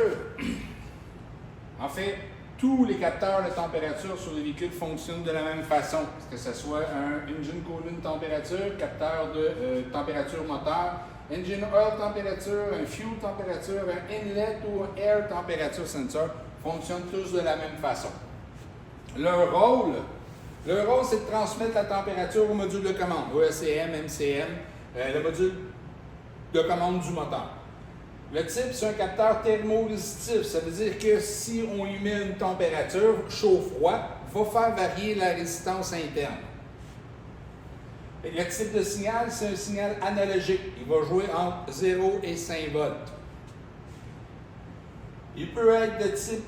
température, en fait, tous les capteurs de température sur les véhicules fonctionnent de la même façon. Que ce soit un engine coolant température, capteur de température moteur, engine oil température, un fuel température, un inlet ou un air température sensor, fonctionnent tous de la même façon. Leur rôle, c'est de transmettre la température au module de commande, au ECM, MCM, le module de commande du moteur. Le type, c'est un capteur thermorésistif. Ça veut dire que si on y met une température chaud-froid, il va faire varier la résistance interne. Et le type de signal, c'est un signal analogique. Il va jouer entre 0 et 5 volts. Il peut être de type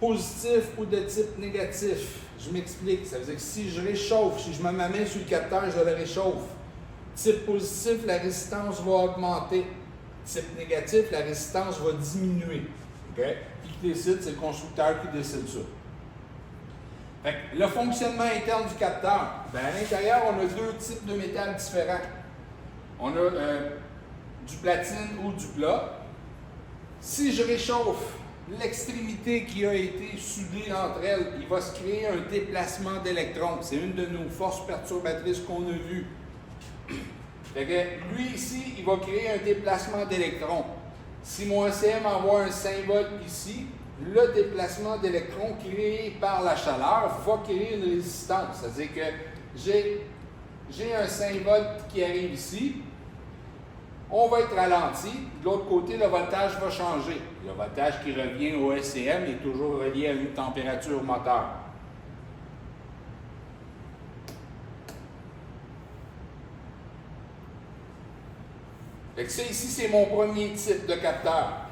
positif ou de type négatif. Je m'explique. Ça veut dire que si je réchauffe, si je mets ma main sur le capteur, je le réchauffe. Type positif, la résistance va augmenter. Type négatif, la résistance va diminuer. Okay? Qui décide, c'est le constructeur qui décide ça. Fait que le fonctionnement interne du capteur, bien, à l'intérieur, on a deux types de métal différents. On a du platine ou du plat. Si je réchauffe l'extrémité qui a été soudée entre elles, il va se créer un déplacement d'électrons. C'est une de nos forces perturbatrices qu'on a vues. Fait que lui ici, il va créer un déplacement d'électrons. Si mon ECM envoie un 5 volts ici, le déplacement d'électrons créé par la chaleur va créer une résistance. C'est-à-dire que j'ai un 5 volts qui arrive ici, on va être ralenti, de l'autre côté, le voltage va changer. Le voltage qui revient au ECM est toujours relié à une température moteur. Fait que ça ici, c'est mon premier type de capteur.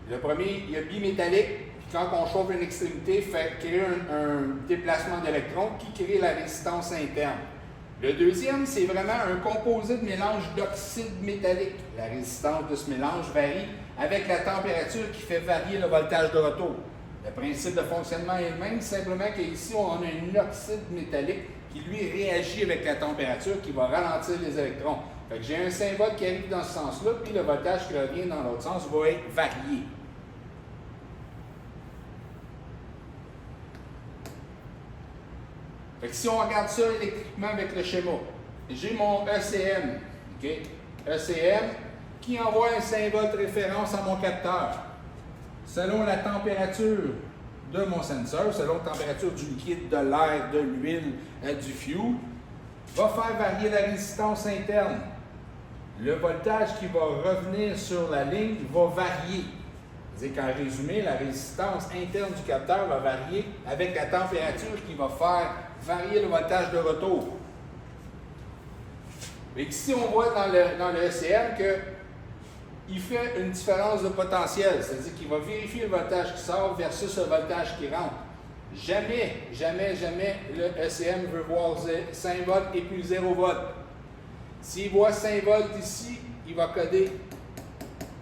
Le premier, il est bimétallique. Quand on chauffe une extrémité, fait créer un déplacement d'électrons qui crée la résistance interne. Le deuxième, c'est vraiment un composé de mélange d'oxyde métallique. La résistance de ce mélange varie avec la température qui fait varier le voltage de retour. Le principe de fonctionnement est le même, simplement qu'ici, on a un oxyde métallique qui, lui, réagit avec la température qui va ralentir les électrons. Fait que j'ai un 5 volts qui arrive dans ce sens-là, puis le voltage qui revient dans l'autre sens va être varié. Fait que si on regarde ça électriquement avec le schéma, j'ai mon ECM, okay? ECM qui envoie un 5 volts référence à mon capteur. Selon la température de mon sensor, selon la température du liquide, de l'air, de l'huile, du fuel, va faire varier la résistance interne. Le voltage qui va revenir sur la ligne va varier. C'est-à-dire qu'en résumé, la résistance interne du capteur va varier avec la température qui va faire varier le voltage de retour. Et ici, on voit dans le ECM qu'il fait une différence de potentiel. C'est-à-dire qu'il va vérifier le voltage qui sort versus le voltage qui rentre. Jamais le ECM veut voir 5 volts et puis 0 volts. S'il voit 5 volts ici, il va coder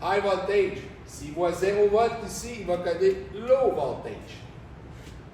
high voltage. S'il voit 0 volts ici, il va coder low voltage.